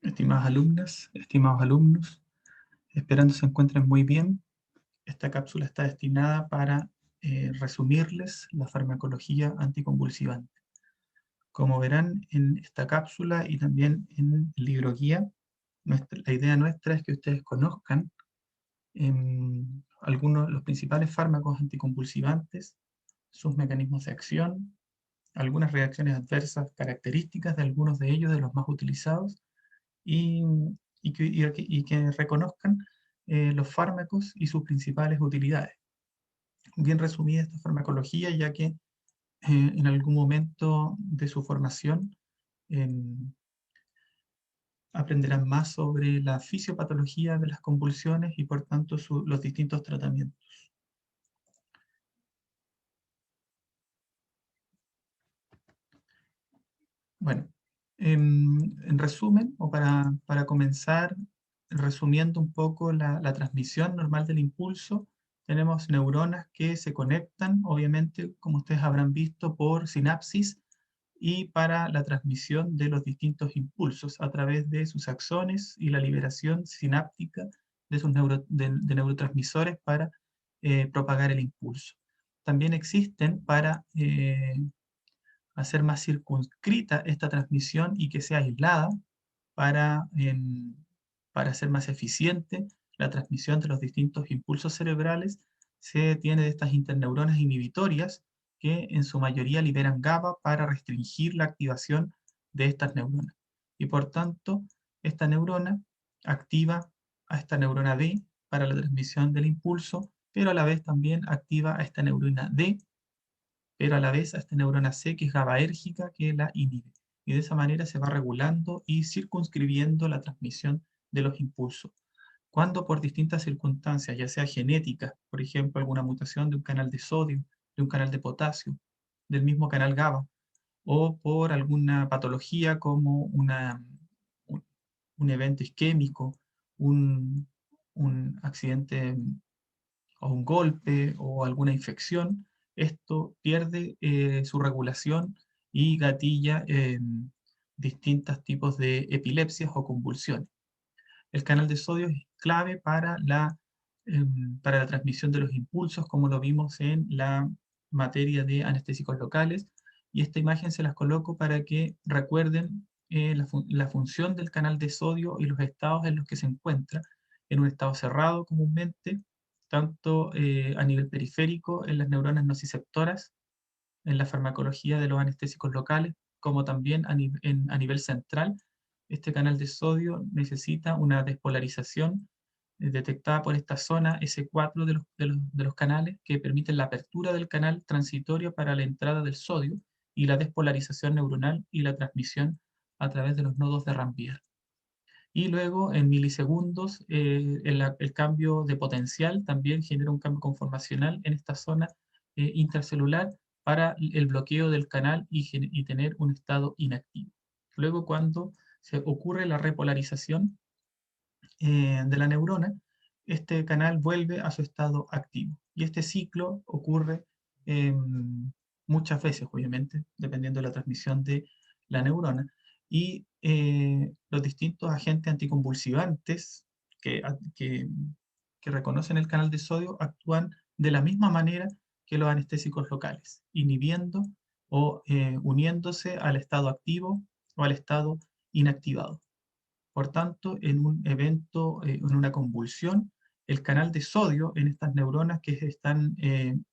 Estimadas alumnas, estimados alumnos, esperando se encuentren muy bien. Esta cápsula está destinada para resumirles la farmacología anticonvulsivante. Como verán en esta cápsula y también en el libro guía, la idea nuestra es que ustedes conozcan algunos de los principales fármacos anticonvulsivantes, sus mecanismos de acción, algunas reacciones adversas características de algunos de ellos, de los más utilizados, y, y que reconozcan los fármacos y sus principales utilidades. Bien resumida esta farmacología, ya que en algún momento de su formación eh, aprenderán más sobre la fisiopatología de las convulsiones y por tanto los distintos tratamientos. Bueno, en resumen, o para comenzar, resumiendo un poco la transmisión normal del impulso, tenemos neuronas que se conectan, obviamente, como ustedes habrán visto, por sinapsis y para la transmisión de los distintos impulsos a través de sus axones y la liberación sináptica de sus de neurotransmisores para propagar el impulso. También existen para hacer más circunscrita esta transmisión y que sea aislada para, para hacer más eficiente la transmisión de los distintos impulsos cerebrales. Se tiene de estas interneuronas inhibitorias que en su mayoría liberan GABA para restringir la activación de estas neuronas. Y por tanto, esta neurona activa a esta neurona B para la transmisión del impulso, pero a la vez también activa a esta neurona D, pero a la vez a esta neurona C, que es GABAérgica, que la inhibe. Y de esa manera se va regulando y circunscribiendo la transmisión de los impulsos. Cuando por distintas circunstancias, ya sea genéticas, por ejemplo, alguna mutación de un canal de sodio, de un canal de potasio, del mismo canal GABA, o por alguna patología como un, un evento isquémico, un, un accidente o un golpe o alguna infección, esto pierde su regulación y gatilla distintos tipos de epilepsias o convulsiones. El canal de sodio es clave para la transmisión de los impulsos, como lo vimos en la materia de anestésicos locales, y esta imagen se las coloco para que recuerden la función del canal de sodio y los estados en los que se encuentra, en un estado cerrado comúnmente, tanto a nivel periférico en las neuronas nociceptoras, en la farmacología de los anestésicos locales, como también a nivel central. Este canal de sodio necesita una despolarización detectada por esta zona S4 de los canales, que permiten la apertura del canal transitorio para la entrada del sodio y la despolarización neuronal y la transmisión a través de los nodos de Rampier. Y luego, en milisegundos, el cambio de potencial también genera un cambio conformacional en esta zona intracelular para el bloqueo del canal y tener un estado inactivo. Luego, cuando se ocurre la repolarización de la neurona, este canal vuelve a su estado activo. Y este ciclo ocurre eh, muchas veces, obviamente, dependiendo de la transmisión de la neurona. Y los distintos agentes anticonvulsivantes que reconocen el canal de sodio actúan de la misma manera que los anestésicos locales, inhibiendo o uniéndose al estado activo o al estado inactivado. Por tanto, en un evento, en una convulsión, el canal de sodio en estas neuronas que están en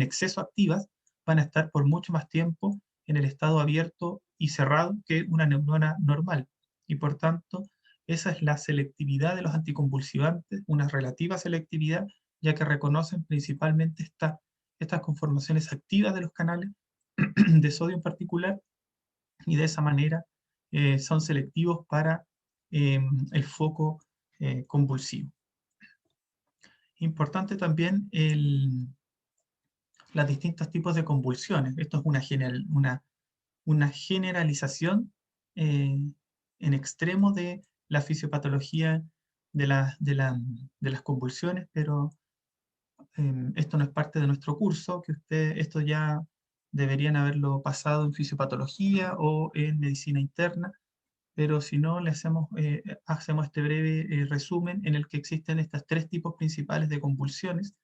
exceso activas van a estar por mucho más tiempo en el estado abierto y cerrado que una neurona normal. Y por tanto, esa es la selectividad de los anticonvulsivantes, una relativa selectividad, ya que reconocen principalmente estas conformaciones activas de los canales de sodio en particular, y de esa manera son selectivos para el foco convulsivo. Importante también los distintos tipos de convulsiones. Esto es una generalización en extremo de la fisiopatología de las convulsiones, pero esto no es parte de nuestro curso, esto ya deberían haberlo pasado en fisiopatología o en medicina interna, pero si no, hacemos este breve resumen en el que existen estos tres tipos principales de convulsiones.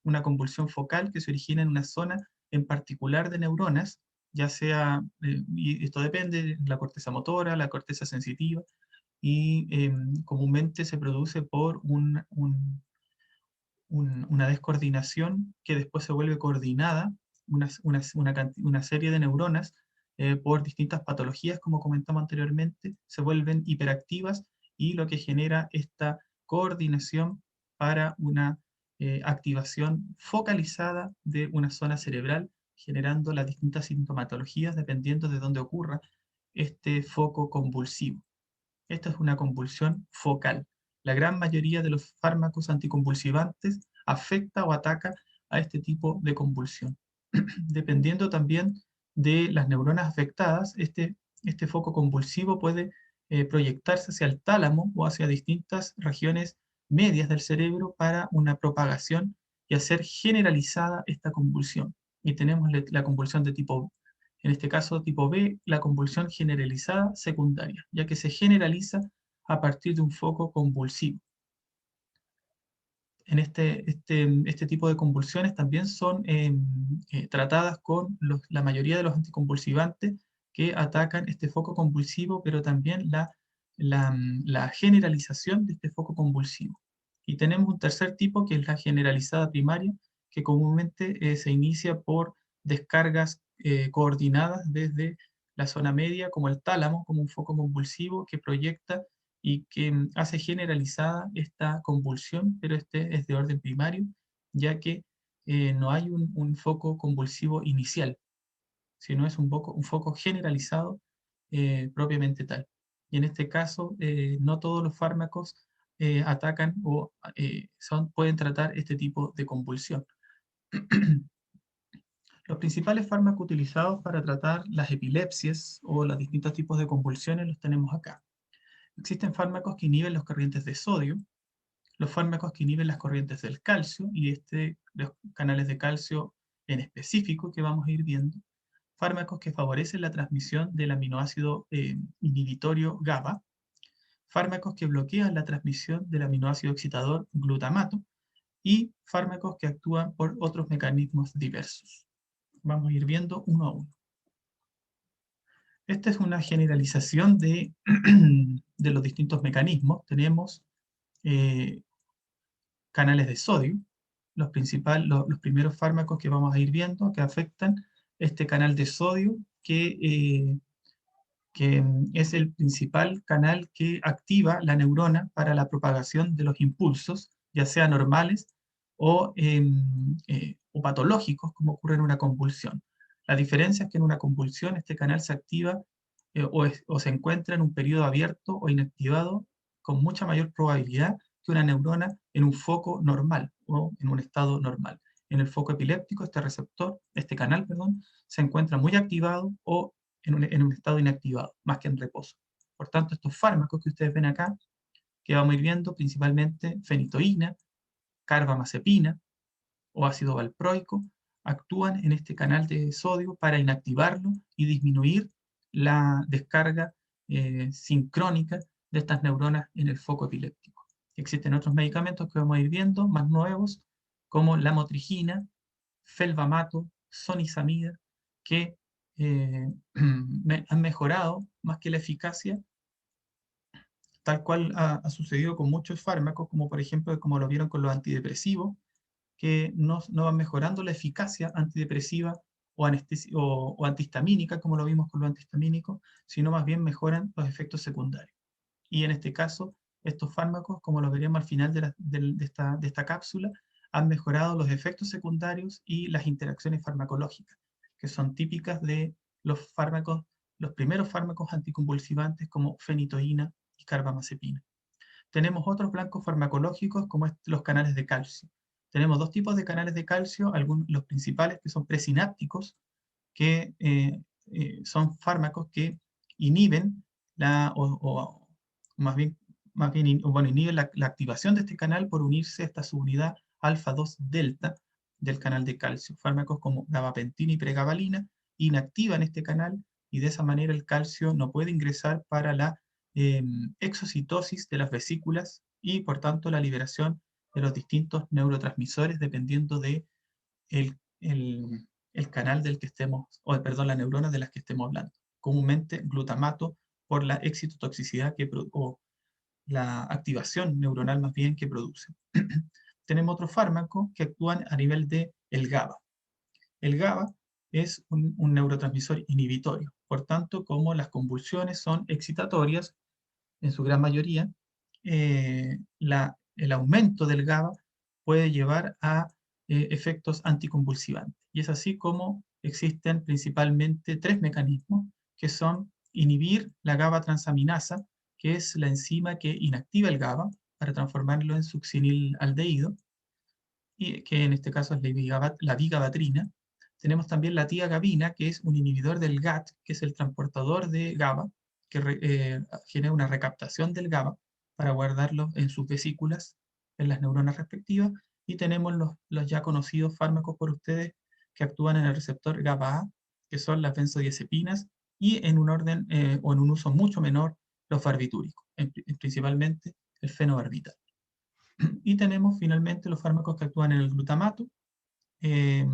Una convulsión focal que se origina en una zona en particular de neuronas, ya sea, y esto depende de la corteza motora, la corteza sensitiva, y comúnmente se produce por una descoordinación que después se vuelve coordinada, una serie de neuronas por distintas patologías, como comentamos anteriormente, se vuelven hiperactivas y lo que genera esta coordinación para una activación focalizada de una zona cerebral, generando las distintas sintomatologías dependiendo de dónde ocurra este foco convulsivo. Esta es una convulsión focal. La gran mayoría de los fármacos anticonvulsivantes afecta o ataca a este tipo de convulsión. Dependiendo también de las neuronas afectadas, este foco convulsivo puede proyectarse hacia el tálamo o hacia distintas regiones medias del cerebro para una propagación y hacer generalizada esta convulsión. Y tenemos la convulsión de tipo, en este caso tipo B, la convulsión generalizada secundaria, ya que se generaliza a partir de un foco convulsivo. En este tipo de convulsiones también son tratadas con la mayoría de los anticonvulsivantes que atacan este foco convulsivo, pero también la generalización de este foco convulsivo. Y tenemos un tercer tipo que es la generalizada primaria, que comúnmente se inicia por descargas coordinadas desde la zona media, como el tálamo, como un foco convulsivo que proyecta y que hace generalizada esta convulsión, pero este es de orden primario, ya que no hay un foco convulsivo inicial, sino es un foco generalizado propiamente tal. Y en este caso, no todos los fármacos atacan o pueden tratar este tipo de convulsión. Los principales fármacos utilizados para tratar las epilepsias o los distintos tipos de convulsiones los tenemos acá. Existen fármacos que inhiben las corrientes de sodio, los fármacos que inhiben las corrientes del calcio, y los canales de calcio en específico que vamos a ir viendo, fármacos que favorecen la transmisión del aminoácido inhibitorio GABA, fármacos que bloquean la transmisión del aminoácido excitador glutamato, y fármacos que actúan por otros mecanismos diversos. Vamos a ir viendo uno a uno. Esta es una generalización de, de los distintos mecanismos. Tenemos canales de sodio, los primeros fármacos que vamos a ir viendo que afectan este canal de sodio, que es el principal canal que activa la neurona para la propagación de los impulsos, ya sean normales o patológicos, como ocurre en una convulsión. La diferencia es que en una convulsión este canal se activa o se encuentra en un periodo abierto o inactivado con mucha mayor probabilidad que una neurona en un foco normal o en un estado normal. En el foco epiléptico, este canal, perdón, se encuentra muy activado o en un estado inactivado, más que en reposo. Por tanto, estos fármacos que ustedes ven acá, que vamos a ir viendo, principalmente fenitoína, carbamazepina o ácido valproico, actúan en este canal de sodio para inactivarlo y disminuir la descarga sincrónica de estas neuronas en el foco epiléptico. Existen otros medicamentos que vamos a ir viendo, más nuevos, como la motrigina, felvamato, sonizamida, que han mejorado más que la eficacia, tal cual ha sucedido con muchos fármacos, como por ejemplo, como lo vieron con los antidepresivos, que no van mejorando la eficacia antidepresiva o antihistamínica, como lo vimos con los antihistamínicos, sino más bien mejoran los efectos secundarios. Y en este caso, estos fármacos, como lo veremos al final de esta cápsula, han mejorado los efectos secundarios y las interacciones farmacológicas, que son típicas de los primeros fármacos anticonvulsivantes como fenitoína y carbamazepina. Tenemos otros blancos farmacológicos como los canales de calcio. Tenemos dos tipos de canales de calcio, los principales que son presinápticos, que son fármacos que inhiben o inhiben la activación de este canal por unirse a esta subunidad alfa-2 delta del canal de calcio. Fármacos como gabapentina y pregabalina inactivan este canal y de esa manera el calcio no puede ingresar para la exocitosis de las vesículas y por tanto la liberación de los distintos neurotransmisores dependiendo de el canal del que estemos, o perdón, la neurona de las que estemos hablando. Comúnmente glutamato por la excitotoxicidad o la activación neuronal más bien que produce. Tenemos otros fármacos que actúan a nivel de el GABA. El GABA es un neurotransmisor inhibitorio. Por tanto, como las convulsiones son excitatorias, en su gran mayoría, el aumento del GABA puede llevar a efectos anticonvulsivantes. Y es así como existen principalmente tres mecanismos, que son inhibir la GABA transaminasa, que es la enzima que inactiva el GABA para transformarlo en succinilaldehído, y que en este caso es la vigabatrina. Tenemos también la tiagabina, que es un inhibidor del GAT, que es el transportador de GABA, que genera una recaptación del GABA para guardarlo en sus vesículas, en las neuronas respectivas. Y tenemos los ya conocidos fármacos por ustedes que actúan en el receptor GABA-A, que son las benzodiazepinas, y en un orden o en un uso mucho menor, los barbitúricos, principalmente el fenobarbital. Y tenemos finalmente los fármacos que actúan en el glutamato. Eh,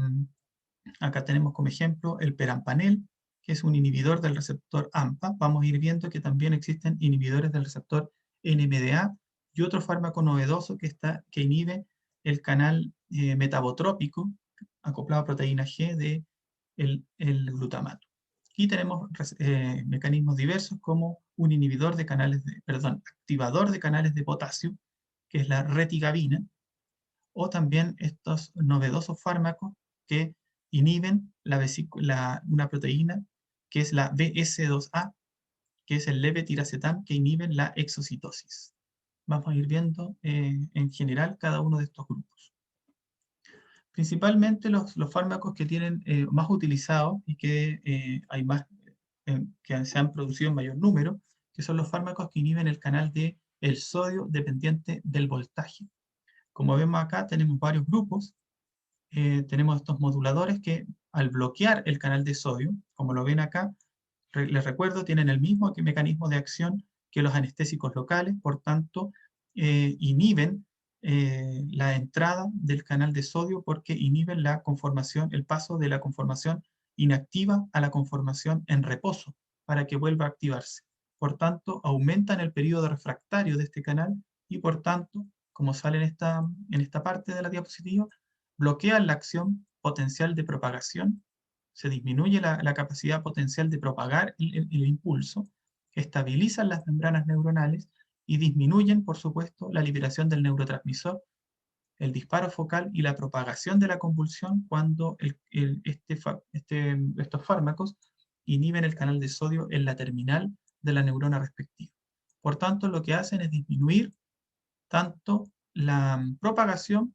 Acá tenemos como ejemplo el perampanel, que es un inhibidor del receptor AMPA. Vamos a ir viendo que también existen inhibidores del receptor NMDA y otro fármaco novedoso que inhibe el canal metabotrópico acoplado a proteína G de el glutamato. Y tenemos mecanismos diversos como un inhibidor de canales activador de canales de potasio, que es la retigabina, o también estos novedosos fármacos que inhiben una proteína que es la BS2A, que es el levetiracetam, que inhiben la exocitosis. Vamos a ir viendo en general cada uno de estos grupos. Principalmente los fármacos que tienen más utilizados y que hay más, que se han producido en mayor número, que son los fármacos que inhiben el canal de el sodio dependiente del voltaje. Como vemos acá, tenemos varios grupos. Tenemos estos moduladores que al bloquear el canal de sodio, como lo ven acá, les recuerdo, tienen el mismo mecanismo de acción que los anestésicos locales, por tanto, inhiben la entrada del canal de sodio porque inhiben la conformación, el paso de la conformación inactiva a la conformación en reposo para que vuelva a activarse. Por tanto, aumentan el periodo refractario de este canal y por tanto, como sale en esta parte de la diapositiva, bloquean la acción potencial de propagación, se disminuye la capacidad potencial de propagar el impulso, estabilizan las membranas neuronales y disminuyen, por supuesto, la liberación del neurotransmisor, el disparo focal y la propagación de la convulsión cuando estos fármacos inhiben el canal de sodio en la terminal de la neurona respectiva. Por tanto, lo que hacen es disminuir tanto la propagación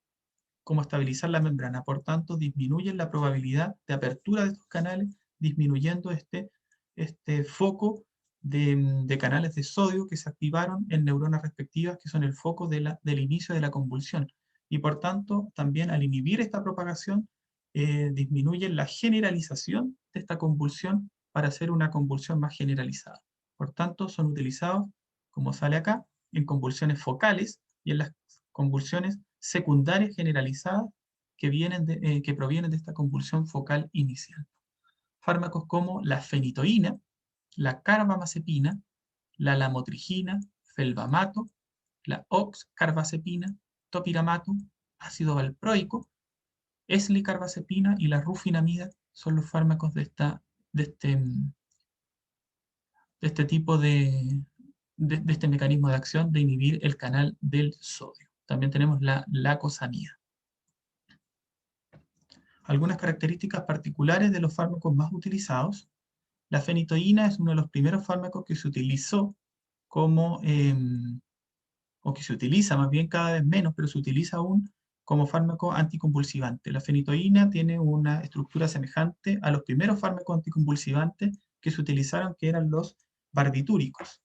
como estabilizar la membrana. Por tanto, disminuyen la probabilidad de apertura de estos canales, disminuyendo este foco de canales de sodio que se activaron en neuronas respectivas, que son el foco del inicio de la convulsión. Y por tanto, también al inhibir esta propagación, disminuyen la generalización de esta convulsión para hacer una convulsión más generalizada. Por tanto, son utilizados, como sale acá, en convulsiones focales y en las convulsiones secundarias generalizadas que provienen de esta convulsión focal inicial. Fármacos como la fenitoína, la carbamazepina, la lamotrigina, felbamato, la oxcarbazepina, topiramato, ácido valproico, eslicarbazepina y la rufinamida son los fármacos de este tipo de este mecanismo de acción de inhibir el canal del sodio. También tenemos la lacosamida. Algunas características particulares de los fármacos más utilizados. La fenitoína es uno de los primeros fármacos que se utilizó o que se utiliza más bien cada vez menos, pero se utiliza aún como fármaco anticonvulsivante. La fenitoína tiene una estructura semejante a los primeros fármacos anticonvulsivantes que se utilizaron, que eran los barbitúricos.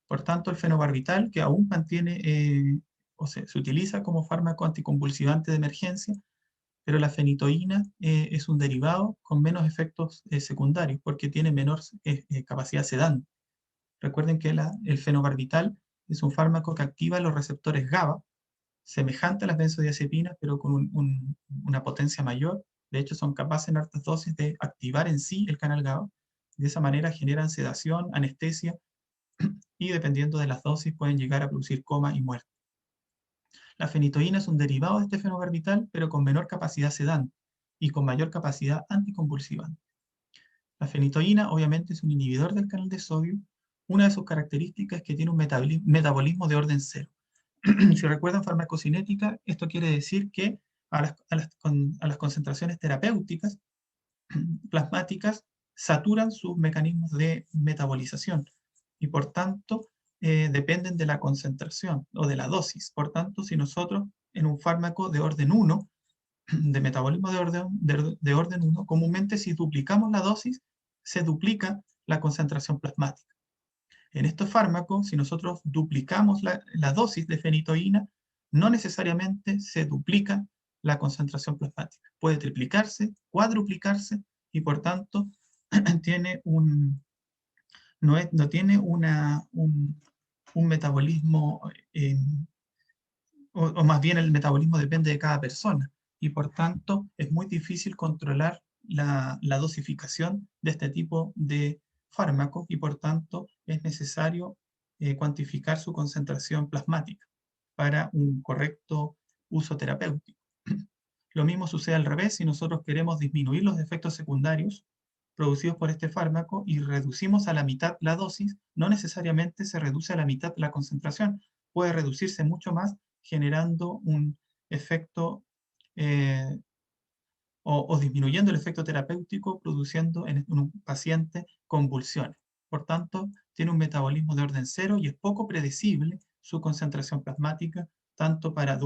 Por tanto, el fenobarbital, que aún mantiene, o sea, se utiliza como fármaco anticonvulsivante de emergencia, pero la fenitoína es un derivado con menos efectos secundarios porque tiene menor capacidad sedante. Recuerden que el fenobarbital es un fármaco que activa los receptores GABA, semejante a las benzodiazepinas, pero con una potencia mayor. De hecho, son capaces en altas dosis de activar en sí el canal GABA. De esa manera generan sedación, anestesia, y dependiendo de las dosis pueden llegar a producir coma y muerte. La fenitoína es un derivado de este fenobarbital, pero con menor capacidad sedante y con mayor capacidad anticonvulsivante. La fenitoína obviamente es un inhibidor del canal de sodio. Una de sus características es que tiene un metabolismo de orden cero. Si recuerdan farmacocinética, esto quiere decir que a las concentraciones terapéuticas plasmáticas saturan sus mecanismos de metabolización y por tanto dependen de la concentración o de la dosis. Por tanto, si nosotros en un fármaco de orden 1, de metabolismo de orden 1, comúnmente si duplicamos la dosis, se duplica la concentración plasmática. En estos fármacos, si nosotros duplicamos la dosis de fenitoína, no necesariamente se duplica la concentración plasmática. Puede triplicarse, cuadruplicarse, y por tanto tiene no tiene un metabolismo, o más bien el metabolismo depende de cada persona, y por tanto es muy difícil controlar la dosificación de este tipo de fármacos, y por tanto es necesario cuantificar su concentración plasmática para un correcto uso terapéutico. Lo mismo sucede al revés, si nosotros queremos disminuir los efectos secundarios producidos por este fármaco y reducimos a la mitad la dosis, no necesariamente se reduce a la mitad la concentración, puede reducirse mucho más generando un efecto eh, o disminuyendo el efecto terapéutico, produciendo en un paciente convulsiones. Por tanto, tiene un metabolismo de orden cero y es poco predecible su concentración plasmática, tanto para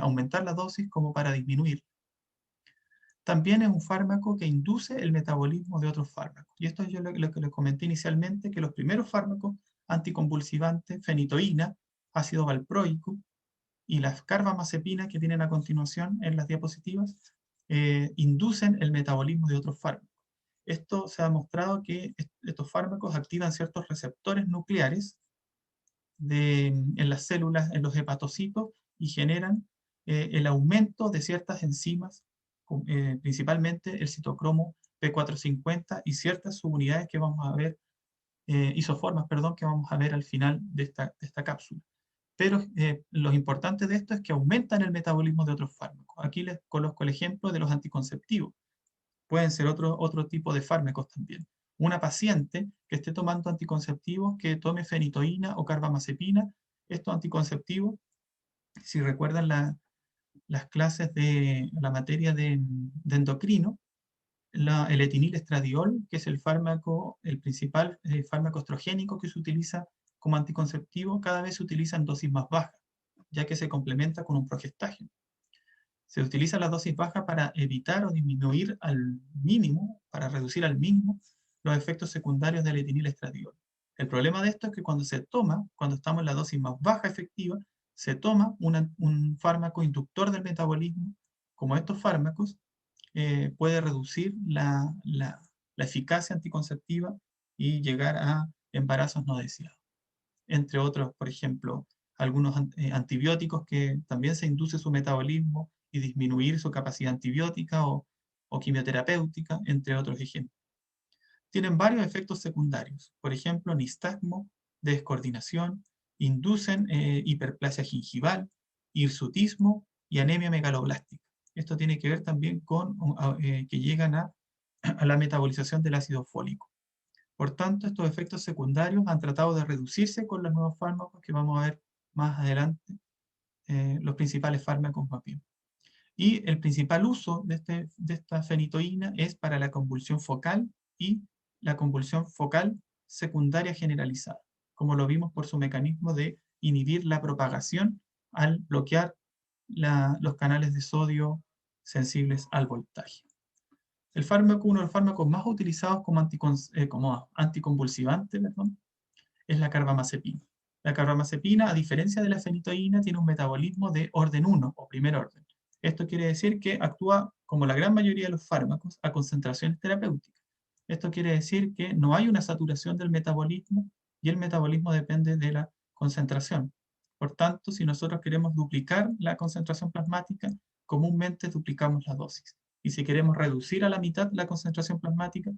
aumentar la dosis como para disminuir. También es un fármaco que induce el metabolismo de otros fármacos. Y esto es lo que les comenté inicialmente, que los primeros fármacos anticonvulsivantes, fenitoína, ácido valproico y las carbamazepina que vienen a continuación en las diapositivas, inducen el metabolismo de otros fármacos. Esto se ha demostrado que estos fármacos activan ciertos receptores nucleares en las células, en los hepatocitos, y generan el aumento de ciertas enzimas, principalmente el citocromo P450 y ciertas subunidades que vamos a ver, isoformas, perdón, que vamos a ver al final de esta cápsula. Pero lo importante de esto es que aumentan el metabolismo de otros fármacos. Aquí les coloco el ejemplo de los anticonceptivos. Pueden ser otro tipo de fármacos también. Una paciente que esté tomando anticonceptivos, que tome fenitoína o carbamazepina, estos anticonceptivos, si recuerdan las clases de la materia de endocrino, el etinilestradiol, que es el principal fármaco estrogénico que se utiliza como anticonceptivo, cada vez se utiliza en dosis más bajas, ya que se complementa con un progestágeno. Se utiliza la dosis baja para evitar o disminuir al mínimo, para reducir al mínimo los efectos secundarios del etinilestradiol. El problema de esto es que cuando cuando estamos en la dosis más baja efectiva, se toma un fármaco inductor del metabolismo, como estos fármacos, puede reducir la eficacia anticonceptiva y llegar a embarazos no deseados. Entre otros, por ejemplo, algunos antibióticos que también se induce su metabolismo y disminuir su capacidad antibiótica o quimioterapéutica, entre otros ejemplos. Tienen varios efectos secundarios, por ejemplo, nistagmo, descoordinación, inducen hiperplasia gingival, hirsutismo y anemia megaloblástica. Esto tiene que ver también con que llegan a la metabolización del ácido fólico. Por tanto, estos efectos secundarios han tratado de reducirse con los nuevos fármacos que vamos a ver más adelante, los principales fármacos más bien. Y el principal uso de esta fenitoína es para la convulsión focal y la convulsión focal secundaria generalizada, como lo vimos por su mecanismo de inhibir la propagación al bloquear los canales de sodio sensibles al voltaje. Uno de los fármacos más utilizados como anticonvulsivante, perdón, es la carbamazepina. La carbamazepina, a diferencia de la fenitoína, tiene un metabolismo de orden 1 o primer orden. Esto quiere decir que actúa, como la gran mayoría de los fármacos, a concentraciones terapéuticas. Esto quiere decir que no hay una saturación del metabolismo y el metabolismo depende de la concentración. Por tanto, si nosotros queremos duplicar la concentración plasmática, comúnmente duplicamos la dosis. Y si queremos reducir a la mitad la concentración plasmática,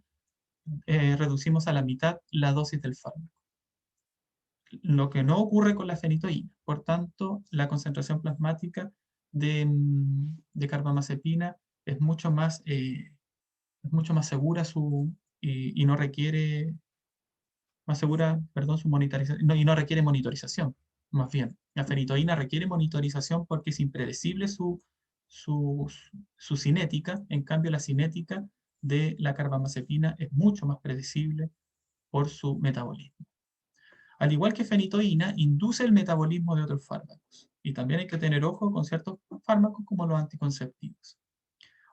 reducimos a la mitad la dosis del fármaco. Lo que no ocurre con la fenitoína. Por tanto, la concentración plasmática de carbamazepina es mucho más segura y no requiere, más segura, perdón, su monitorización, y no requiere monitorización, más bien. La fenitoína requiere monitorización porque es impredecible su, su cinética, en cambio la cinética de la carbamazepina es mucho más predecible por su metabolismo. Al igual que fenitoína, induce el metabolismo de otros fármacos. Y también hay que tener ojo con ciertos fármacos como los anticonceptivos.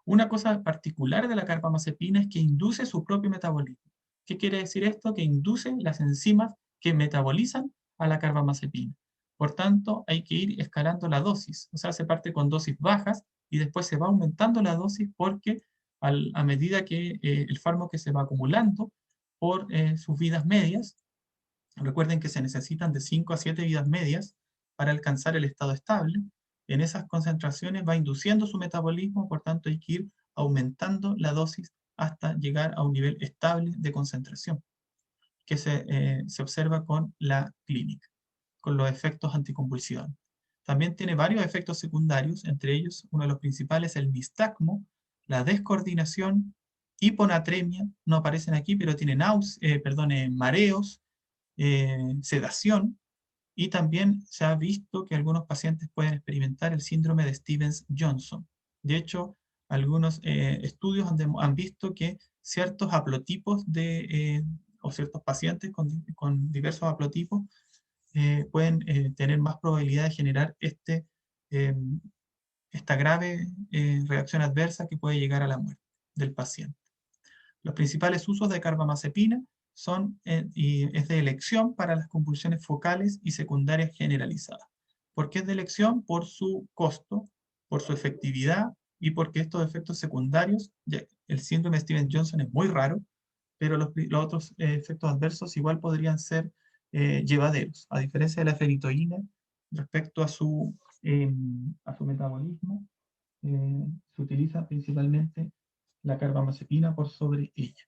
Una cosa particular de la carbamazepina es que induce su propio metabolismo. ¿Qué quiere decir esto? Que induce las enzimas que metabolizan a la carbamazepina. Por tanto, hay que ir escalando la dosis. O sea, se parte con dosis bajas y después se va aumentando la dosis porque a medida que el fármaco se va acumulando por sus vidas medias, recuerden que se necesitan de 5 a 7 vidas medias para alcanzar el estado estable. En esas concentraciones va induciendo su metabolismo, por tanto hay que ir aumentando la dosis hasta llegar a un nivel estable de concentración, que se observa con la clínica, con los efectos anticonvulsivantes. También tiene varios efectos secundarios, entre ellos uno de los principales es el nistagmo, la descoordinación, hiponatremia, no aparecen aquí, pero tienen mareos, sedación, y también se ha visto que algunos pacientes pueden experimentar el síndrome de Stevens-Johnson. De hecho, algunos estudios han visto que ciertos haplotipos o ciertos pacientes con diversos haplotipos pueden tener más probabilidad de generar eh, esta grave reacción adversa que puede llegar a la muerte del paciente. Los principales usos de carbamazepina es de elección para las convulsiones focales y secundarias generalizadas. ¿Por qué es de elección? Por su costo, por su efectividad y porque estos efectos secundarios, el síndrome de Stevens-Johnson es muy raro, pero los otros efectos adversos igual podrían ser llevaderos, a diferencia de la fenitoína respecto a su metabolismo. Se utiliza principalmente la carbamazepina por sobre ella.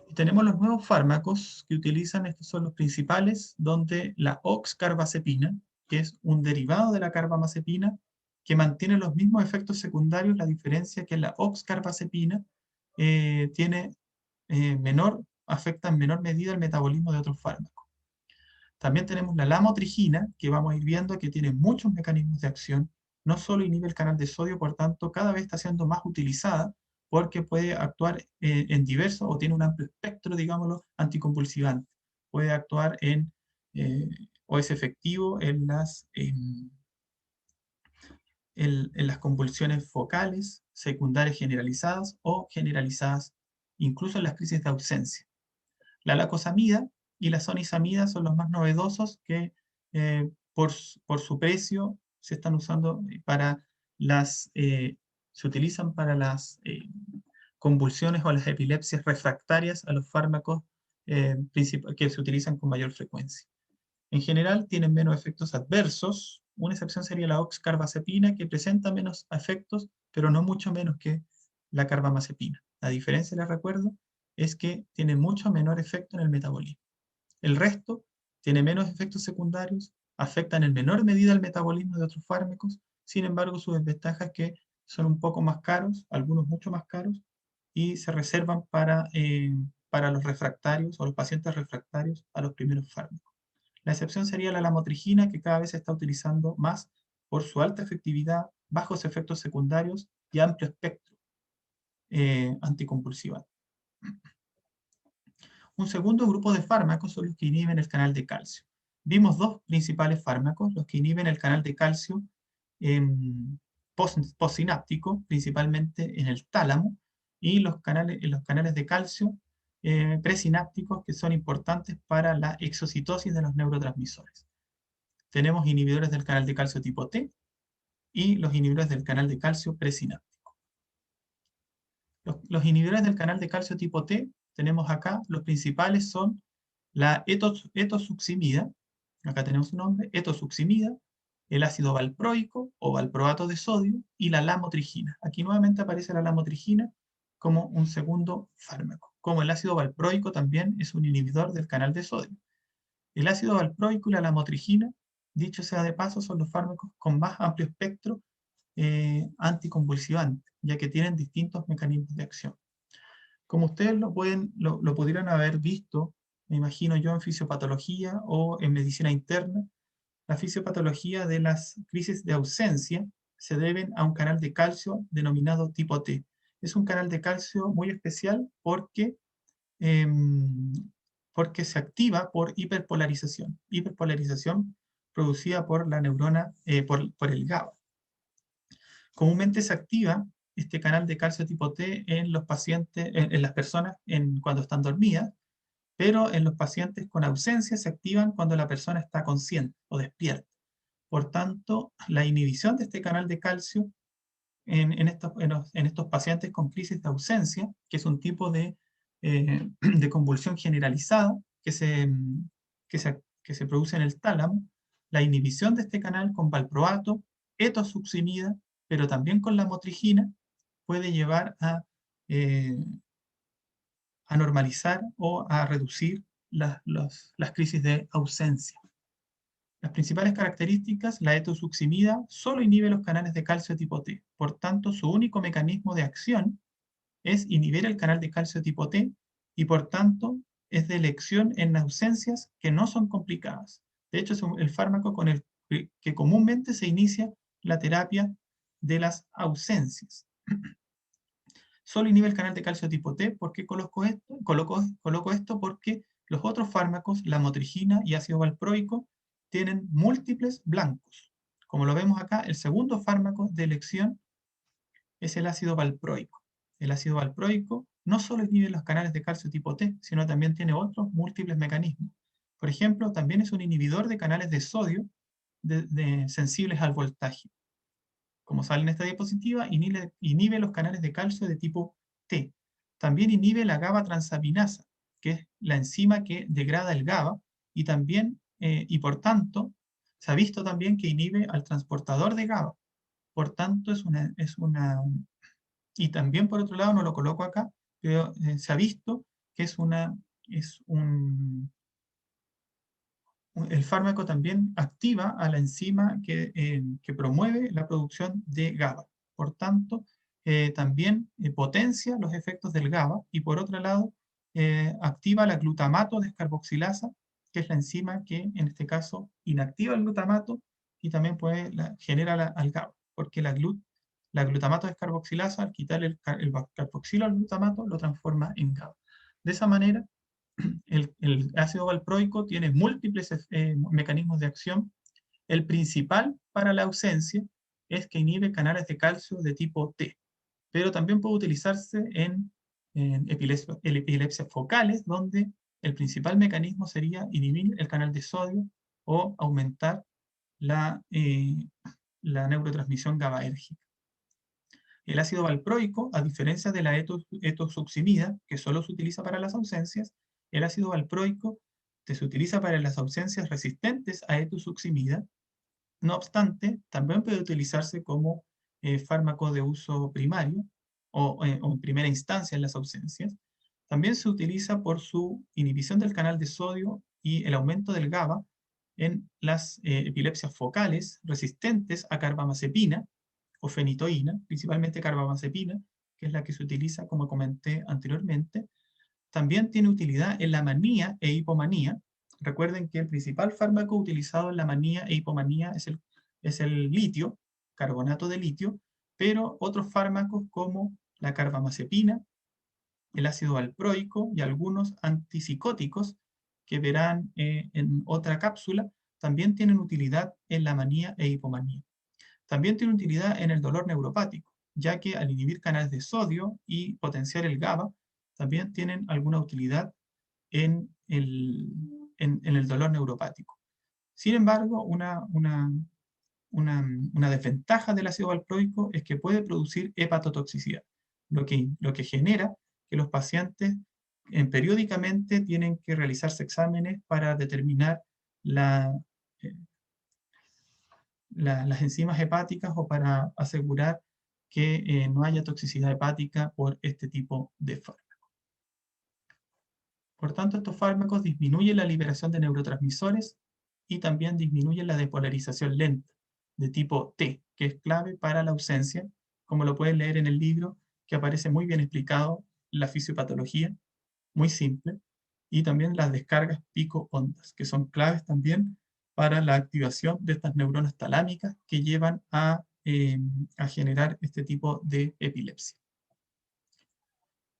Y tenemos los nuevos fármacos que utilizan, estos son los principales, donde la oxcarbazepina, que es un derivado de la carbamazepina, que mantiene los mismos efectos secundarios, la diferencia que la oxcarbazepina afecta en menor medida el metabolismo de otros fármacos. También tenemos la lamotrigina, que vamos a ir viendo que tiene muchos mecanismos de acción, no solo inhibe el canal de sodio, por tanto, cada vez está siendo más utilizada porque puede actuar en diversos o tiene un amplio espectro, digámoslo, anticonvulsivante. Puede actuar o es efectivo en las convulsiones focales, secundarias generalizadas o generalizadas, incluso en las crisis de ausencia. La lacosamida y la sonisamida son los más novedosos que por su precio se están usando se utilizan para las convulsiones o las epilepsias refractarias a los fármacos que se utilizan con mayor frecuencia. En general tienen menos efectos adversos. Una excepción sería la oxcarbazepina, que presenta menos efectos, pero no mucho menos que la carbamazepina. La diferencia, les recuerdo, es que tiene mucho menor efecto en el metabolismo. El resto tiene menos efectos secundarios, afectan en menor medida el metabolismo de otros fármacos, sin embargo su desventaja es que son un poco más caros, algunos mucho más caros, y se reservan para los refractarios o los pacientes refractarios a los primeros fármacos. La excepción sería la lamotrigina, que cada vez se está utilizando más por su alta efectividad, bajos efectos secundarios y amplio espectro anticonvulsivante. Un segundo grupo de fármacos son los que inhiben el canal de calcio. Vimos dos principales fármacos, los que inhiben el canal de calcio postsináptico, principalmente en el tálamo, y los canales de calcio presinápticos, que son importantes para la exocitosis de los neurotransmisores. Tenemos inhibidores del canal de calcio tipo T y los inhibidores del canal de calcio presináptico. Los inhibidores del canal de calcio tipo T, tenemos acá, los principales son la etosuximida, acá tenemos un nombre, etosuximida, el ácido valproico o valproato de sodio y la lamotrigina. Aquí nuevamente aparece la lamotrigina como un segundo fármaco. Como el ácido valproico también es un inhibidor del canal de sodio. El ácido valproico y la lamotrigina, dicho sea de paso, son los fármacos con más amplio espectro anticonvulsivante, ya que tienen distintos mecanismos de acción. Como ustedes lo pudieran haber visto, me imagino yo, en fisiopatología o en medicina interna, la fisiopatología de las crisis de ausencia se deben a un canal de calcio denominado tipo T. Es un canal de calcio muy especial porque se activa por hiperpolarización. Hiperpolarización producida por la neurona, por el GABA. Comúnmente se activa este canal de calcio tipo T en los pacientes, en las personas cuando están dormidas, pero en los pacientes con ausencia se activan cuando la persona está consciente o despierta. Por tanto, la inhibición de este canal de calcio en estos pacientes con crisis de ausencia, que es un tipo de convulsión generalizada que se produce en el tálamo, la inhibición de este canal con valproato, etosuximida, pero también con la motrigina, puede llevar eh, a normalizar o a reducir las crisis de ausencia. Las principales características, la etosuximida solo inhibe los canales de calcio tipo T. Por tanto, su único mecanismo de acción es inhibir el canal de calcio tipo T y por tanto es de elección en ausencias que no son complicadas. De hecho, es el fármaco con el que comúnmente se inicia la terapia de las ausencias. Solo inhibe el canal de calcio tipo T. ¿Por qué coloco esto? Coloco esto porque los otros fármacos, la motrigina y ácido valproico, tienen múltiples blancos. Como lo vemos acá, el segundo fármaco de elección es el ácido valproico. El ácido valproico no solo inhibe los canales de calcio tipo T, sino también tiene otros múltiples mecanismos. Por ejemplo, también es un inhibidor de canales de sodio sensibles al voltaje. Como sale en esta diapositiva, inhibe los canales de calcio de tipo T. También inhibe la GABA transaminasa, que es la enzima que degrada el GABA, y por tanto, se ha visto también que inhibe al transportador de GABA. Por tanto, y también por otro lado, no lo coloco acá, pero se ha visto que el fármaco también activa a la enzima que promueve la producción de GABA. Por tanto, también potencia los efectos del GABA y por otro lado, activa la glutamato descarboxilasa, que es la enzima que en este caso inactiva el glutamato y también genera al GABA, porque la glutamato descarboxilasa, al quitar el carboxilo al glutamato, lo transforma en GABA. De esa manera, el ácido valproico tiene múltiples mecanismos de acción. El principal para la ausencia es que inhibe canales de calcio de tipo T, pero también puede utilizarse en epilepsias focales, donde el principal mecanismo sería inhibir el canal de sodio o aumentar la neurotransmisión GABAérgica. El ácido valproico, a diferencia de la etosuximida, que solo se utiliza para las ausencias, el ácido valproico se utiliza para las ausencias resistentes a etosuximida. No obstante, también puede utilizarse como fármaco de uso primario o en primera instancia en las ausencias. También se utiliza por su inhibición del canal de sodio y el aumento del GABA en las epilepsias focales resistentes a carbamazepina o fenitoína, principalmente carbamazepina, que es la que se utiliza, como comenté anteriormente. También tiene utilidad en la manía e hipomanía. Recuerden que el principal fármaco utilizado en la manía e hipomanía es el litio, carbonato de litio, pero otros fármacos como la carbamazepina, el ácido valproico y algunos antipsicóticos que verán en otra cápsula, también tienen utilidad en la manía e hipomanía. También tiene utilidad en el dolor neuropático, ya que al inhibir canales de sodio y potenciar el GABA, también tienen alguna utilidad en el dolor neuropático. Sin embargo, una desventaja del ácido valproico es que puede producir hepatotoxicidad, lo que genera que los pacientes periódicamente tienen que realizarse exámenes para determinar eh, las enzimas hepáticas o para asegurar que no haya toxicidad hepática por este tipo de fármacos. Por tanto, estos fármacos disminuyen la liberación de neurotransmisores y también disminuyen la despolarización lenta de tipo T, que es clave para la ausencia, como lo pueden leer en el libro, que aparece muy bien explicado la fisiopatología, muy simple, y también las descargas pico-ondas, que son claves también para la activación de estas neuronas talámicas que llevan a generar este tipo de epilepsia.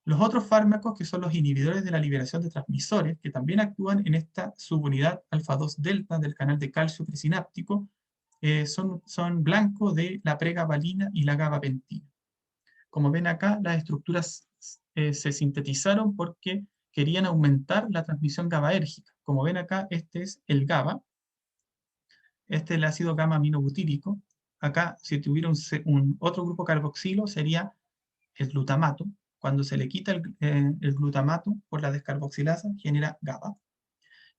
Los otros fármacos, que son los inhibidores de la liberación de transmisores, que también actúan en esta subunidad alfa-2 delta del canal de calcio presináptico, son blanco de la pregabalina y la gabapentina. Como ven acá, las estructuras se sintetizaron porque querían aumentar la transmisión GABAérgica. Como ven acá, este es el GABA, este es el ácido gamma-aminobutírico. Acá, si tuviera otro grupo carboxilo, sería el glutamato. Cuando se le quita el glutamato por la descarboxilasa, genera GABA.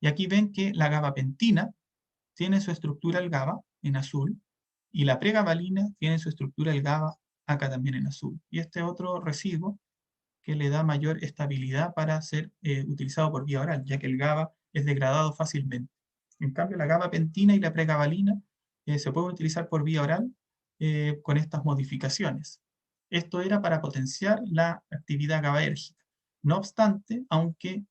Y aquí ven que la gabapentina tiene su estructura el GABA en azul, y la pregabalina tiene su estructura el GABA acá también en azul. Y este otro residuo que le da mayor estabilidad para ser utilizado por vía oral, ya que el GABA es degradado fácilmente. En cambio, la gabapentina y la pregabalina se pueden utilizar por vía oral con estas modificaciones. Esto era para potenciar la actividad GABAérgica. No obstante, aunque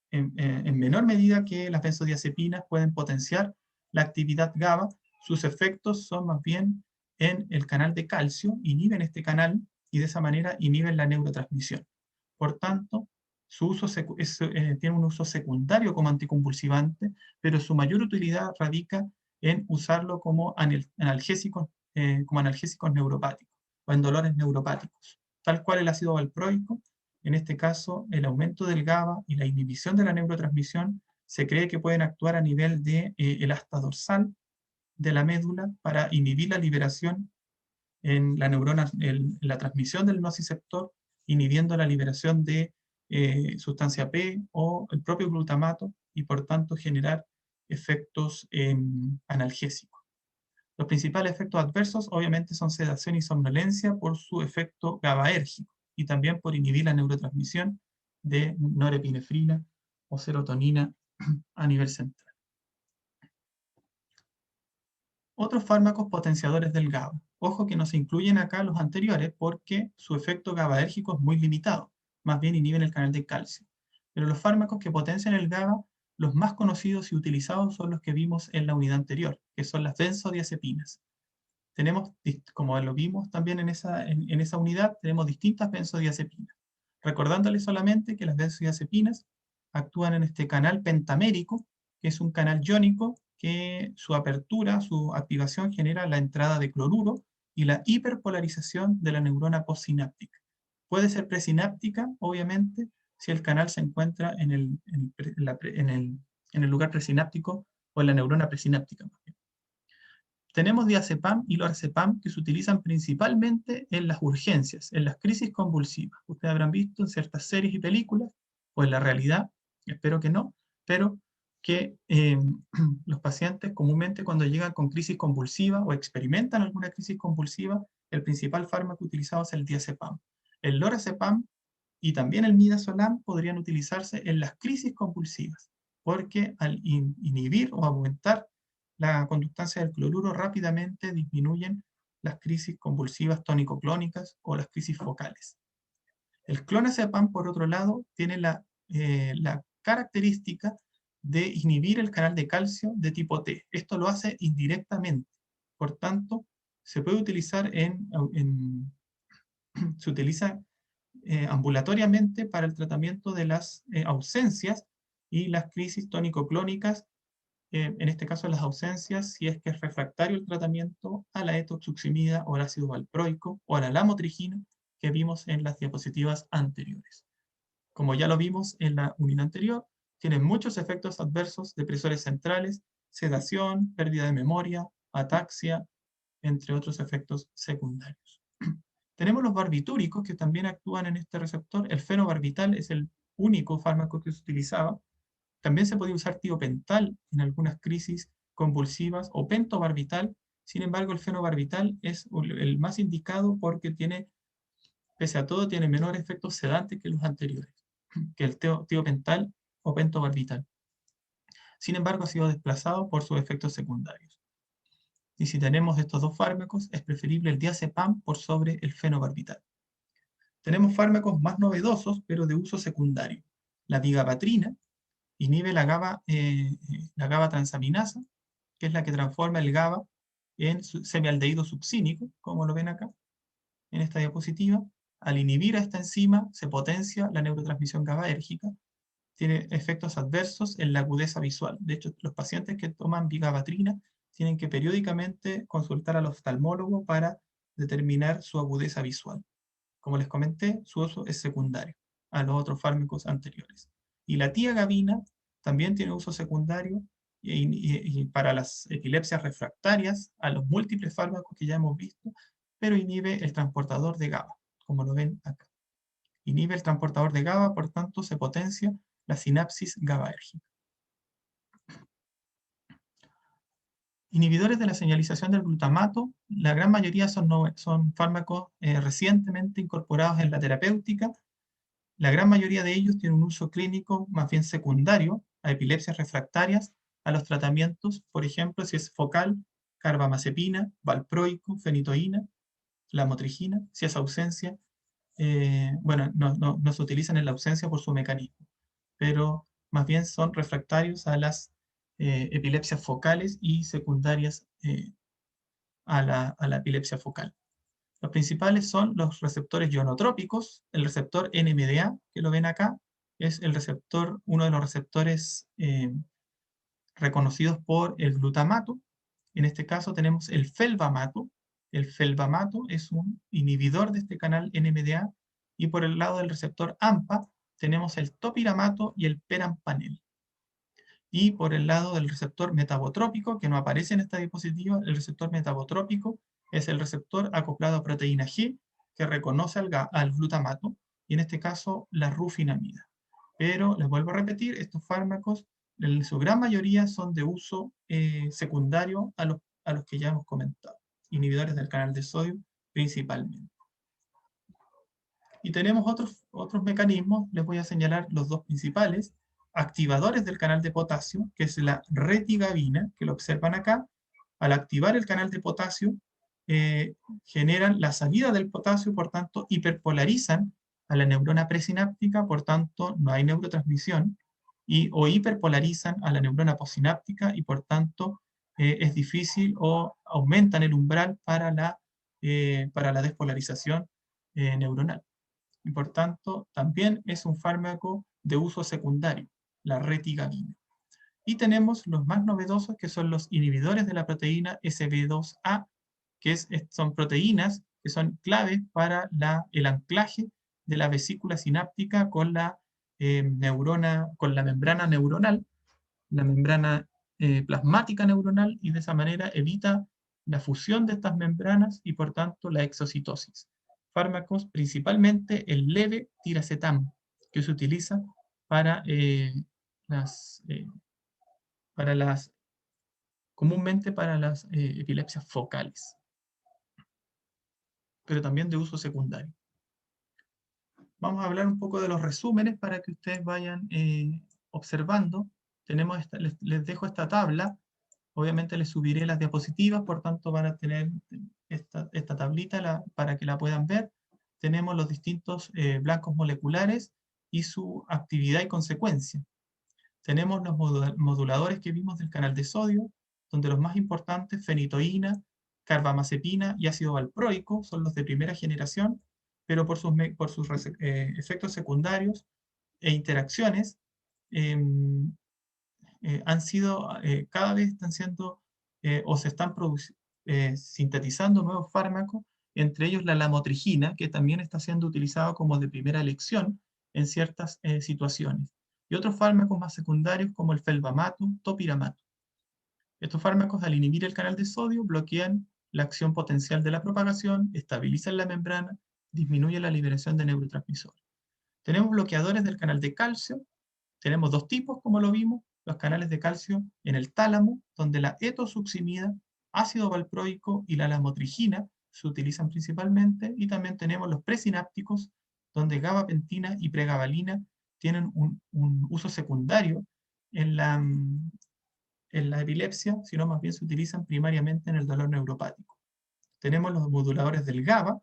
en menor medida que las benzodiazepinas pueden potenciar la actividad GABA, sus efectos son más bien en el canal de calcio, inhiben este canal y de esa manera inhiben la neurotransmisión. Por tanto, tiene un uso secundario como anticonvulsivante, pero su mayor utilidad radica en usarlo como analgésicos neuropáticos o en dolores neuropáticos, tal cual el ácido valproico. En este caso, el aumento del GABA y la inhibición de la neurotransmisión se cree que pueden actuar a nivel de el asta dorsal de la médula para inhibir la liberación en la neurona, en la transmisión del nociceptor, inhibiendo la liberación de sustancia P o el propio glutamato y por tanto generar efectos analgésicos. Los principales efectos adversos obviamente son sedación y somnolencia por su efecto GABAérgico y también por inhibir la neurotransmisión de norepinefrina o serotonina a nivel central. Otros fármacos potenciadores del GABA. Ojo que no se incluyen acá los anteriores porque su efecto GABAérgico es muy limitado, más bien inhiben el canal de calcio. Pero los fármacos que potencian el GABA, los más conocidos y utilizados son los que vimos en la unidad anterior, que son las benzodiazepinas. Tenemos, como lo vimos también en esa unidad, tenemos distintas benzodiazepinas. Recordándoles solamente que las benzodiazepinas actúan en este canal pentamérico, que es un canal iónico que su apertura, su activación genera la entrada de cloruro y la hiperpolarización de la neurona postsináptica. Puede ser presináptica, obviamente, si el canal se encuentra en el lugar presináptico o en la neurona presináptica. Tenemos diazepam y lorazepam que se utilizan principalmente en las urgencias, en las crisis convulsivas. Ustedes habrán visto en ciertas series y películas, o en la realidad, espero que no, pero que los pacientes comúnmente cuando llegan con crisis convulsiva o experimentan alguna crisis convulsiva, el principal fármaco utilizado es el diazepam. El lorazepam y también el midazolam podrían utilizarse en las crisis convulsivas, porque al inhibir o aumentar la conductancia del cloruro rápidamente disminuyen las crisis convulsivas tónico-clónicas o las crisis focales. El clonazepam, por otro lado, tiene la característica de inhibir el canal de calcio de tipo T. Esto lo hace indirectamente. Por tanto, se puede utilizar se utiliza ambulatoriamente para el tratamiento de las ausencias y las crisis tónico-clónicas, en este caso las ausencias, si es que es refractario el tratamiento a la etoxuximida o al ácido valproico o a la lamotrigina que vimos en las diapositivas anteriores. Como ya lo vimos en la unidad anterior, tienen muchos efectos adversos, depresores centrales, sedación, pérdida de memoria, ataxia, entre otros efectos secundarios. Tenemos los barbitúricos que también actúan en este receptor. El fenobarbital es único fármaco que se utilizaba. También se podía usar tiopental en algunas crisis convulsivas o pentobarbital. Sin embargo, el fenobarbital es el más indicado porque tiene, pese a todo, tiene menores efectos sedantes que los anteriores, que el tiopental o pentobarbital. Sin embargo, ha sido desplazado por sus efectos secundarios. Y si tenemos estos dos fármacos, es preferible el diazepam por sobre el fenobarbital. Tenemos fármacos más novedosos, pero de uso secundario. La vigabatrina inhibe la GABA transaminasa, que es la que transforma el GABA en semialdehído succínico, como lo ven acá en esta diapositiva. Al inhibir a esta enzima, se potencia la neurotransmisión GABAérgica, tiene efectos adversos en la agudeza visual. De hecho, los pacientes que toman vigabatrina tienen que periódicamente consultar al oftalmólogo para determinar su agudeza visual. Como les comenté, su uso es secundario a los otros fármacos anteriores. Y la tiagabina también tiene uso secundario y para las epilepsias refractarias a los múltiples fármacos que ya hemos visto, pero inhibe el transportador de GABA, como lo ven acá. Inhibe el transportador de GABA, por tanto se potencia la sinapsis GABAérgica. Inhibidores de la señalización del glutamato, la gran mayoría son fármacos recientemente incorporados en la terapéutica. La gran mayoría de ellos tienen un uso clínico más bien secundario a epilepsias refractarias, a los tratamientos, por ejemplo, si es focal, carbamazepina, valproico, fenitoína, lamotrigina. Si es ausencia, bueno, no se utilizan en la ausencia por su mecanismo, pero más bien son refractarios a las epilepsias focales y secundarias a la epilepsia focal. Los principales son los receptores ionotrópicos, el receptor NMDA, que lo ven acá, es el receptor, uno de los receptores reconocidos por el glutamato. En este caso tenemos el felbamato. El felbamato es un inhibidor de este canal NMDA, y por el lado del receptor AMPA tenemos el topiramato y el perampanel. Y por el lado del receptor metabotrópico, que no aparece en esta diapositiva, el receptor metabotrópico es el receptor acoplado a proteína G que reconoce al glutamato, y en este caso la rufinamida. Pero les vuelvo a repetir, estos fármacos en su gran mayoría son de uso secundario a los que ya hemos comentado, inhibidores del canal de sodio principalmente. Y tenemos otros mecanismos, les voy a señalar los dos principales, activadores del canal de potasio, que es la retigabina, que lo observan acá. Al activar el canal de potasio, generan la salida del potasio, por tanto, hiperpolarizan a la neurona presináptica, por tanto, no hay neurotransmisión, o hiperpolarizan a la neurona postsináptica, y por tanto, es difícil o aumentan el umbral para la despolarización neuronal. Y por tanto también es un fármaco de uso secundario, la retigabina. Y tenemos los más novedosos, que son los inhibidores de la proteína SB2A, que son proteínas que son claves para el anclaje de la vesícula sináptica con la con la membrana neuronal, la membrana plasmática neuronal, y de esa manera evita la fusión de estas membranas y por tanto la exocitosis. Fármacos, principalmente el levetiracetam, que se utiliza para las, para las, comúnmente para las epilepsias focales, pero también de uso secundario. Vamos a hablar un poco de los resúmenes para que ustedes vayan observando. Les dejo esta tabla. Obviamente les subiré las diapositivas, por tanto van a tener esta tablita para que la puedan ver. Tenemos los distintos blancos moleculares y su actividad y consecuencia. Tenemos los moduladores que vimos del canal de sodio, donde los más importantes, fenitoína, carbamazepina y ácido valproico, son los de primera generación, pero por sus efectos secundarios e interacciones, cada vez están siendo o se están sintetizando nuevos fármacos, entre ellos la lamotrigina, que también está siendo utilizado como de primera elección en ciertas situaciones, y otros fármacos más secundarios como el felbamato, topiramato. Estos fármacos, al inhibir el canal de sodio, bloquean la acción potencial de la propagación, estabilizan la membrana, disminuyen la liberación de neurotransmisores. Tenemos bloqueadores del canal de calcio. Tenemos dos tipos, como lo vimos, los canales de calcio en el tálamo, donde la etosuximida, ácido valproico y la lamotrigina se utilizan principalmente, y también tenemos los presinápticos, donde gabapentina y pregabalina tienen un uso secundario en la epilepsia, sino más bien se utilizan primariamente en el dolor neuropático. Tenemos los moduladores del GABA,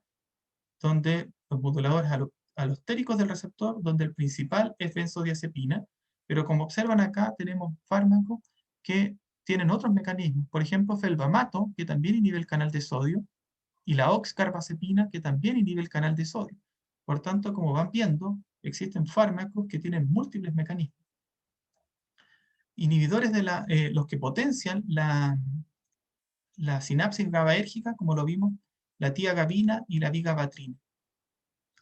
donde los moduladores alostéricos del receptor, donde el principal es benzodiazepina, pero como observan acá, tenemos fármacos que tienen otros mecanismos. Por ejemplo, felbamato, que también inhibe el canal de sodio, y la oxcarbazepina, que también inhibe el canal de sodio. Por tanto, como van viendo, existen fármacos que tienen múltiples mecanismos. Inhibidores de los que potencian la sinapsis GABAérgica, como lo vimos, la tiagabina y la vigabatrina.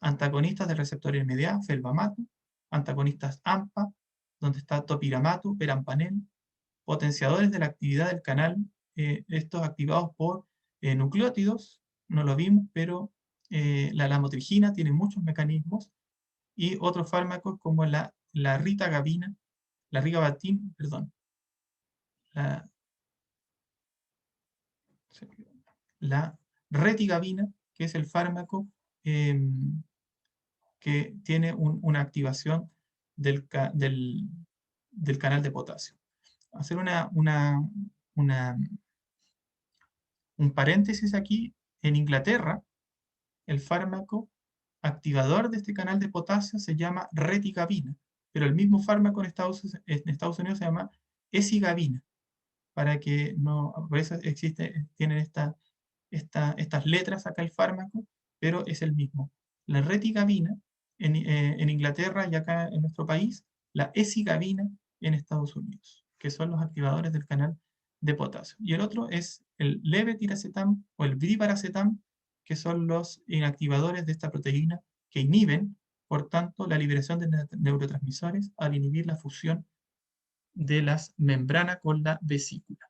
Antagonistas del receptor NMDA, felbamato, antagonistas AMPA, donde está topiramato, perampanel, potenciadores de la actividad del canal, estos activados por nucleótidos, no lo vimos, pero la lamotrigina tiene muchos mecanismos, y otros fármacos como la ritagabina, la rigabatin, perdón, la, la retigabina, que es el fármaco que tiene una activación del canal de potasio. Hacer una- un paréntesis aquí: en Inglaterra, el fármaco activador de este canal de potasio se llama retigabina, pero el mismo fármaco en Estados Unidos se llama esigabina, para que no, por eso tienen estas letras acá el fármaco, pero es el mismo. La retigabina en Inglaterra, y acá en nuestro país, la esigabina en Estados Unidos, que son los activadores del canal de potasio. Y el otro es el levetiracetam o el brivaracetam, que son los inactivadores de esta proteína que inhiben, por tanto, la liberación de neurotransmisores al inhibir la fusión de las membranas con la vesícula.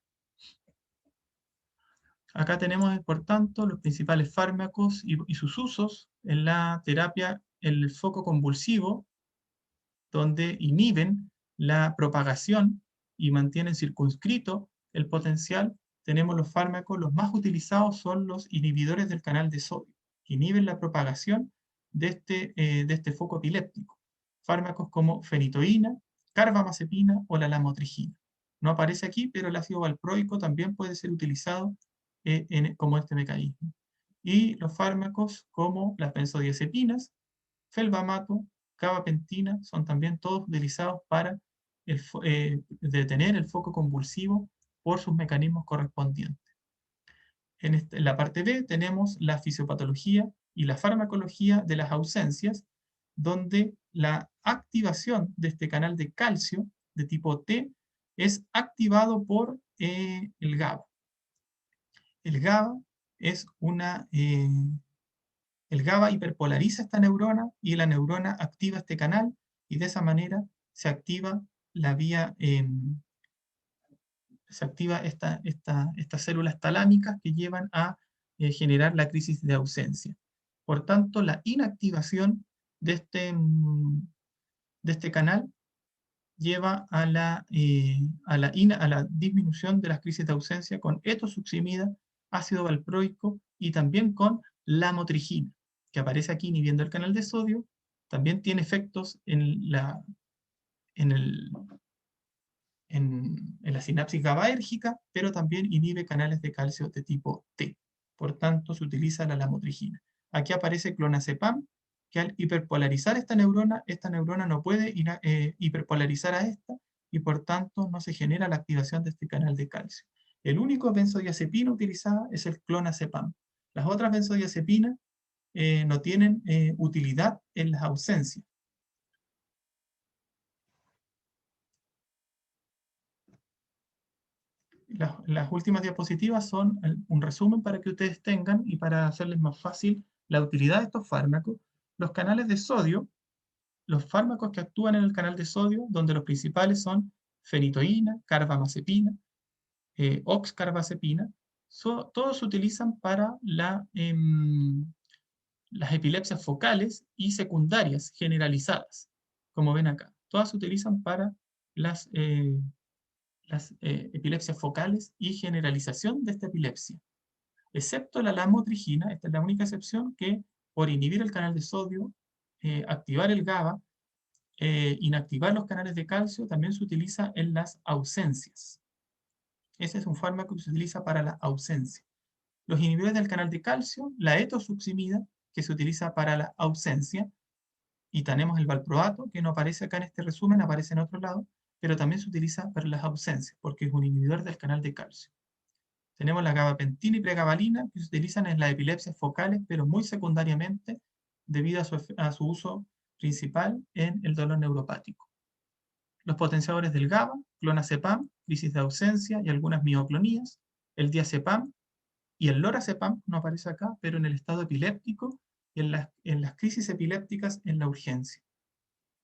Acá tenemos, por tanto, los principales fármacos y sus usos en la terapia en el foco convulsivo, donde inhiben la propagación y mantienen circunscrito el potencial. Tenemos los fármacos, los más utilizados son los inhibidores del canal de sodio, que inhiben la propagación de este foco epiléptico. Fármacos como fenitoína, carbamazepina o la lamotrigina. No aparece aquí, pero el ácido valproico también puede ser utilizado como este mecanismo. Y los fármacos como las benzodiazepinas, felbamato, gabapentina, son también todos utilizados para detener el foco convulsivo por sus mecanismos correspondientes. En la parte B tenemos la fisiopatología y la farmacología de las ausencias, donde la activación de este canal de calcio de tipo T es activado por el GABA. El GABA es el GABA hiperpolariza esta neurona, y la neurona activa este canal, y de esa manera se activa la vía, se activa estas células talámicas que llevan a generar la crisis de ausencia. Por tanto, la inactivación de este canal lleva a la disminución de las crisis de ausencia con etosuximida, ácido valproico y también con lamotrigina, que aparece aquí inhibiendo el canal de sodio. También tiene efectos en, el, en la sinapsis GABAérgica, pero también inhibe canales de calcio de tipo T. Por tanto, se utiliza la lamotrigina. Aquí aparece clonazepam, que al hiperpolarizar esta neurona no puede hiperpolarizar a esta, y por tanto no se genera la activación de este canal de calcio. El único benzodiazepina utilizada es el clonazepam. Las otras benzodiazepinas no tienen utilidad en las ausencias. Las últimas diapositivas son un resumen para que ustedes tengan, y para hacerles más fácil la utilidad de estos fármacos. Los canales de sodio, los fármacos que actúan en el canal de sodio, donde los principales son fenitoína, carbamazepina, oxcarbazepina, todos se utilizan para las epilepsias focales y secundarias generalizadas, como ven acá. Todas se utilizan para las epilepsias focales y generalización de esta epilepsia, excepto la lamotrigina. Esta es la única excepción, que por inhibir el canal de sodio, activar el GABA, inactivar los canales de calcio, también se utiliza en las ausencias. Ese es un fármaco que se utiliza para la ausencia. Los inhibidores del canal de calcio, la etosuximida, que se utiliza para la ausencia, y tenemos el valproato, que no aparece acá en este resumen, aparece en otro lado, pero también se utiliza para las ausencias, porque es un inhibidor del canal de calcio. Tenemos la gabapentina y pregabalina, que se utilizan en las epilepsias focales, pero muy secundariamente, debido a su uso principal en el dolor neuropático. Los potenciadores del GABA, clonazepam, crisis de ausencia y algunas mioclonías, el diazepam y el lorazepam, no aparece acá, pero en el estado epiléptico y en las crisis epilépticas en la urgencia.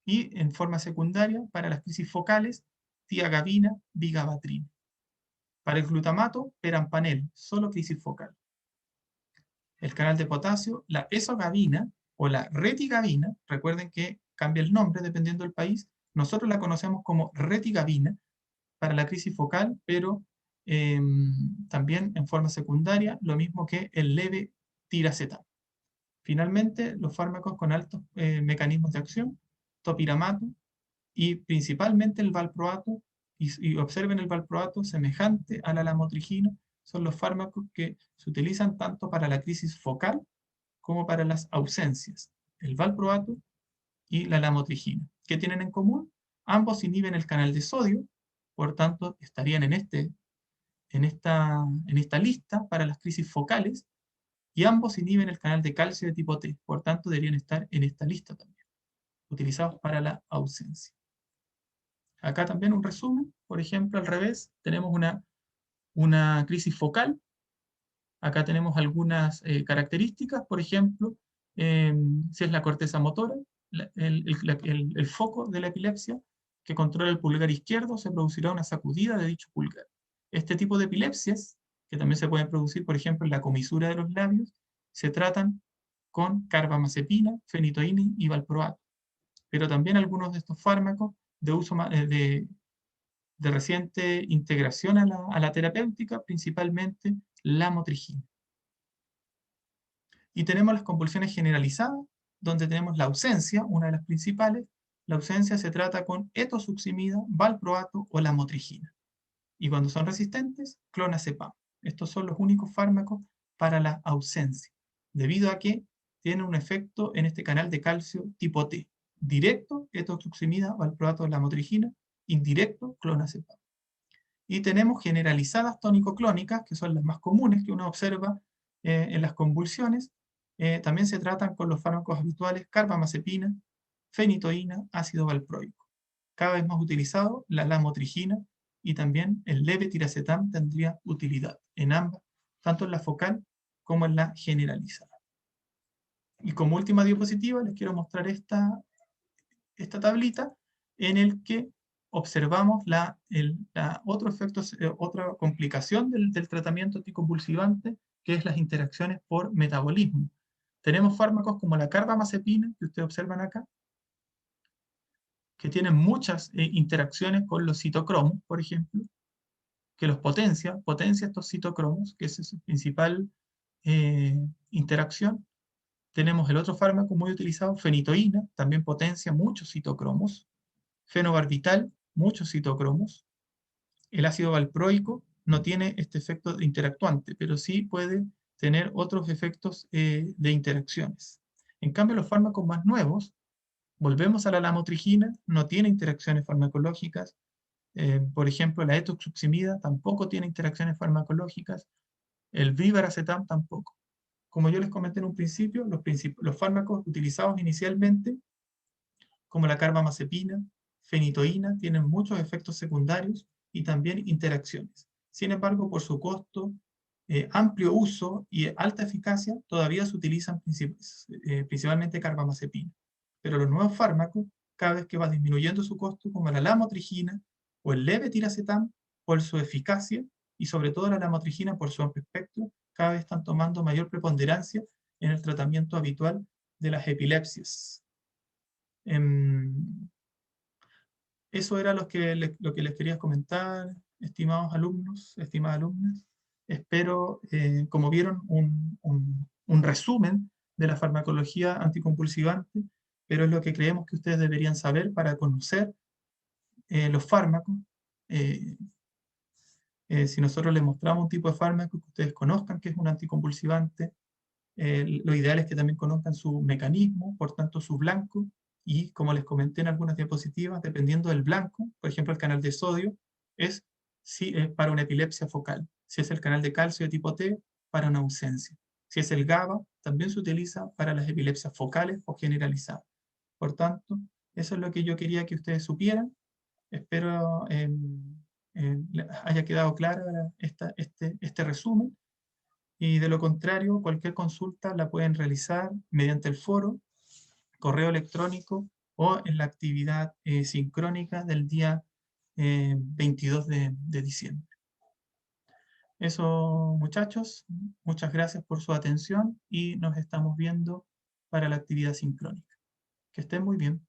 Y en forma secundaria, para las crisis focales, tiagabina, vigabatrina. Para el glutamato, perampanel, solo crisis focal. El canal de potasio, la esogabina o la retigabina, recuerden que cambia el nombre dependiendo del país, nosotros la conocemos como retigabina para la crisis focal, pero también en forma secundaria, lo mismo que el levetiracetam. Finalmente, los fármacos con altos mecanismos de acción, topiramato y principalmente el valproato, y observen el valproato semejante a la lamotrigina, son los fármacos que se utilizan tanto para la crisis focal como para las ausencias, el valproato y la lamotrigina. ¿Qué tienen en común? Ambos inhiben el canal de sodio, por tanto estarían en esta lista para las crisis focales, y ambos inhiben el canal de calcio de tipo T, por tanto deberían estar en esta lista también, utilizados para la ausencia. Acá también un resumen, por ejemplo, al revés, tenemos una crisis focal. Acá tenemos algunas características, por ejemplo, si es la corteza motora, el foco de la epilepsia que controla el pulgar izquierdo, se producirá una sacudida de dicho pulgar. Este tipo de epilepsias, que también se pueden producir, por ejemplo, en la comisura de los labios, se tratan con carbamazepina, fenitoína y valproato. Pero también algunos de estos fármacos de uso de reciente integración a la terapéutica, principalmente la motrigina. Y tenemos las convulsiones generalizadas, donde tenemos la ausencia, una de las principales. La ausencia se trata con etosuximida, valproato o la motrigina. Y cuando son resistentes, clonazepam. Estos son los únicos fármacos para la ausencia, debido a que tienen un efecto en este canal de calcio tipo T. Directo, etosuximida, valproato o la motrigina. Indirecto, clonazepam. Y tenemos generalizadas tónico-clónicas, que son las más comunes que uno observa en las convulsiones. También se tratan con los fármacos habituales carbamazepina, fenitoína, ácido valproico. Cada vez más utilizado la lamotrigina, y también el levetiracetam tendría utilidad en ambas, tanto en la focal como en la generalizada. Y como última diapositiva les quiero mostrar esta tablita en el que observamos otra complicación del tratamiento anticonvulsivante, que es las interacciones por metabolismo. Tenemos fármacos como la carbamazepina, que ustedes observan acá, que tienen muchas interacciones con los citocromos, por ejemplo, que los potencia estos citocromos, que es su principal interacción. Tenemos el otro fármaco muy utilizado, fenitoína, también potencia muchos citocromos. Fenobarbital, muchos citocromos. El ácido valproico no tiene este efecto de interactuante, pero sí puede tener otros efectos de interacciones. En cambio, los fármacos más nuevos, volvemos a la lamotrigina, no tiene interacciones farmacológicas. Por ejemplo, la etosuximida tampoco tiene interacciones farmacológicas. El brivaracetam tampoco. Como yo les comenté en un principio, los fármacos utilizados inicialmente, como la carbamazepina, fenitoína, tienen muchos efectos secundarios y también interacciones. Sin embargo, por su costo, amplio uso y alta eficacia, todavía se utilizan principalmente carbamazepina. Pero los nuevos fármacos, cada vez que va disminuyendo su costo, como la lamotrigina o el levetiracetam, por su eficacia, y sobre todo la lamotrigina por su amplio espectro, cada vez están tomando mayor preponderancia en el tratamiento habitual de las epilepsias. Em, Eso era lo que les quería comentar, estimados alumnos, estimadas alumnas. Espero, como vieron, un resumen de la farmacología anticonvulsivante, pero es lo que creemos que ustedes deberían saber para conocer los fármacos. Eh, si nosotros les mostramos un tipo de fármaco que ustedes conozcan que es un anticonvulsivante, lo ideal es que también conozcan su mecanismo, por tanto su blanco, y como les comenté en algunas diapositivas, dependiendo del blanco, por ejemplo el canal de sodio, es si es para una epilepsia focal. Si es el canal de calcio de tipo T, para una ausencia. Si es el GABA, también se utiliza para las epilepsias focales o generalizadas. Por tanto, eso es lo que yo quería que ustedes supieran. Espero les haya quedado claro este resumen. Y de lo contrario, cualquier consulta la pueden realizar mediante el foro, correo electrónico o en la actividad sincrónica del día 22 de diciembre. Eso, muchachos, muchas gracias por su atención y nos estamos viendo para la actividad sincrónica. Que estén muy bien.